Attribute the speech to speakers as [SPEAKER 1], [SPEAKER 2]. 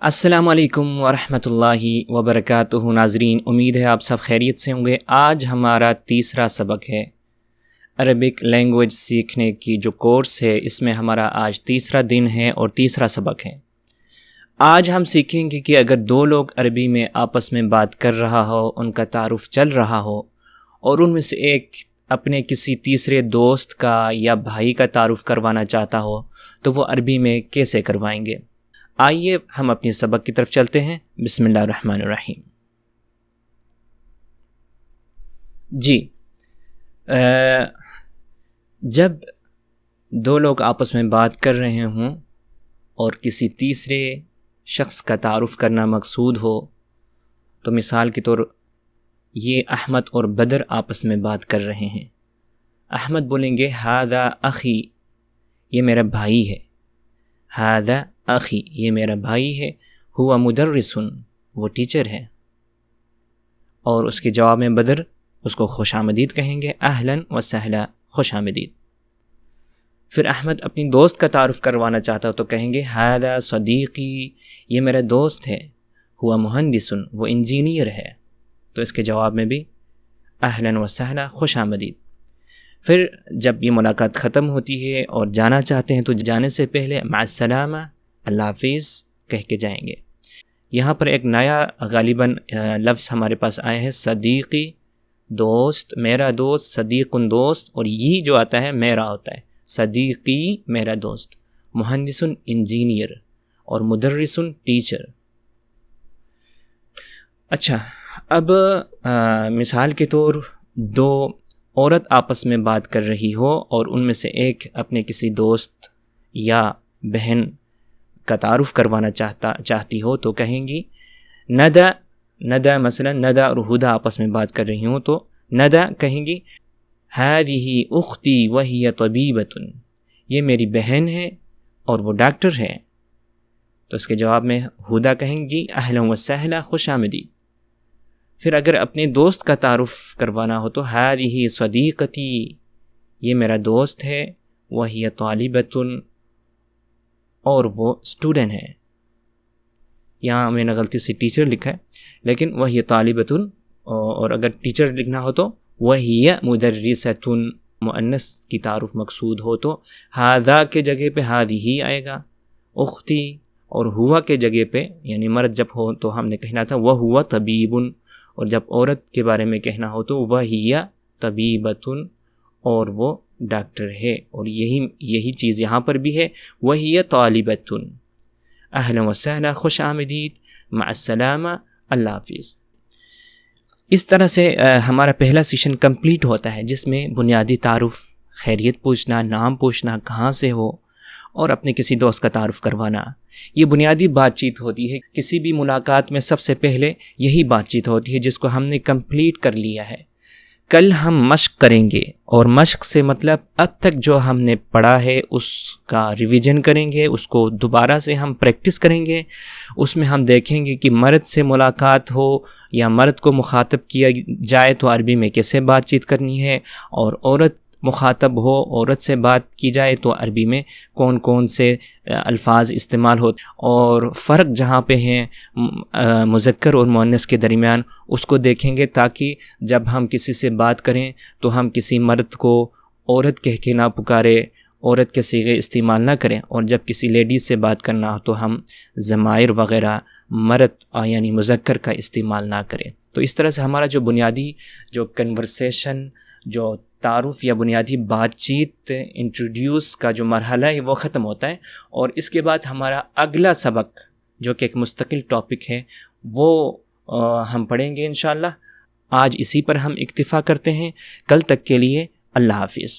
[SPEAKER 1] السلام علیکم ورحمۃ اللہ وبرکاتہ۔ ناظرین، امید ہے آپ سب خیریت سے ہوں گے۔ آج ہمارا تیسرا سبق ہے عربک لینگویج سیکھنے کی جو کورس ہے، اس میں ہمارا آج تیسرا دن ہے اور تیسرا سبق ہے۔ آج ہم سیکھیں گے کہ اگر دو لوگ عربی میں آپس میں بات کر رہا ہو، ان کا تعارف چل رہا ہو اور ان میں سے ایک اپنے کسی تیسرے دوست کا یا بھائی کا تعارف کروانا چاہتا ہو تو وہ عربی میں کیسے کروائیں گے؟ آئیے ہم اپنے سبق کی طرف چلتے ہیں۔ بسم اللہ الرحمن الرحیم۔ جی، جب دو لوگ آپس میں بات کر رہے ہوں اور کسی تیسرے شخص کا تعارف کرنا مقصود ہو، تو مثال کے طور یہ احمد اور بدر آپس میں بات کر رہے ہیں۔ احمد بولیں گے ھذا اخی، یہ میرا بھائی ہے۔ ھذا اخی، یہ میرا بھائی ہے۔ ہوا مدرس، وہ ٹیچر ہے۔ اور اس کے جواب میں بدر اس کو خوش آمدید کہیں گے، اہلا و سہلا، خوش آمدید۔ پھر احمد اپنی دوست کا تعارف کروانا چاہتا ہو تو کہیں گے ھذا صدیقی، یہ میرا دوست ہے۔ ہوا مہندس، وہ انجینئر ہے۔ تو اس کے جواب میں بھی اہلا و سہلا، خوش آمدید۔ پھر جب یہ ملاقات ختم ہوتی ہے اور جانا چاہتے ہیں تو جانے سے پہلے مع السلامہ، اللہ حافظ کہہ کے جائیں گے۔ یہاں پر ایک نیا غالباً لفظ ہمارے پاس آیا ہے، صدیقی، دوست، میرا دوست، صدیق دوست، اور یہ جو آتا ہے میرا ہوتا ہے، صدیقی میرا دوست، مہندس انجینئر اور مدرس ٹیچر۔ اچھا، اب مثال کے طور دو عورت آپس میں بات کر رہی ہو اور ان میں سے ایک اپنے کسی دوست یا بہن کا تعارف کروانا چاہتی ہو تو کہیں گی ندى، مثلا ندى اور ہدى آپس میں بات کر رہی ہوں تو ندى کہیں گی هذه اختی وهي طبیبۃ، یہ میری بہن ہے اور وہ ڈاکٹر ہے۔ تو اس کے جواب میں ہدى کہیں گی اہلا و سہلا، خوش آمدید۔ پھر اگر اپنے دوست کا تعارف کروانا ہو تو هذه صدیقتی، یہ میرا دوست ہے، وهي طالبۃ، اور وہ اسٹوڈنٹ ہے۔ یہاں میں نے غلطی سے ٹیچر لکھا ہے، لیکن وہی طالبۃ، اور اگر ٹیچر لکھنا ہو تو وہی مدرسۃ، مؤنث کی تعارف مقصود ہو تو ھذا کے جگہ پہ ھذہ آئے گا، اختی، اور ہوا کے جگہ پہ یعنی مرد جب ہو تو ہم نے کہنا تھا وہو طبیب، اور جب عورت کے بارے میں کہنا ہو تو وہی طبیبۃ، اور وہ ڈاکٹر ہے۔ اور یہی چیز یہاں پر بھی ہے، وہی طالبۃ، اہلا و سہلا، خوش آمدید، مع السلامہ، اللہ حافظ۔ اس طرح سے ہمارا پہلا سیشن کمپلیٹ ہوتا ہے، جس میں بنیادی تعارف، خیریت پوچھنا، نام پوچھنا، کہاں سے ہو، اور اپنے کسی دوست کا تعارف کروانا، یہ بنیادی بات چیت ہوتی ہے۔ کسی بھی ملاقات میں سب سے پہلے یہی بات چیت ہوتی ہے جس کو ہم نے کمپلیٹ کر لیا ہے۔ کل ہم مشق کریں گے، اور مشق سے مطلب اب تک جو ہم نے پڑھا ہے اس کا ریویژن کریں گے، اس کو دوبارہ سے ہم پریکٹس کریں گے۔ اس میں ہم دیکھیں گے کہ مرد سے ملاقات ہو یا مرد کو مخاطب کیا جائے تو عربی میں کیسے بات چیت کرنی ہے، اور عورت مخاطب ہو، عورت سے بات کی جائے تو عربی میں کون کون سے الفاظ استعمال ہوتے، اور فرق جہاں پہ ہیں مذکر اور مؤنث کے درمیان اس کو دیکھیں گے، تاکہ جب ہم کسی سے بات کریں تو ہم کسی مرد کو عورت کہہ کے نہ پکارے، عورت کے صیغے استعمال نہ کریں، اور جب کسی لیڈیز سے بات کرنا ہو تو ہم ضمائر وغیرہ مرد یعنی مذکر کا استعمال نہ کریں۔ تو اس طرح سے ہمارا جو بنیادی جو کنورسیشن، جو تعارف یا بنیادی بات چیت، انٹروڈیوس کا جو مرحلہ ہے وہ ختم ہوتا ہے، اور اس کے بعد ہمارا اگلا سبق جو کہ ایک مستقل ٹاپک ہے وہ ہم پڑھیں گے انشاءاللہ۔ آج اسی پر ہم اکتفا کرتے ہیں، کل تک کے لیے اللہ حافظ۔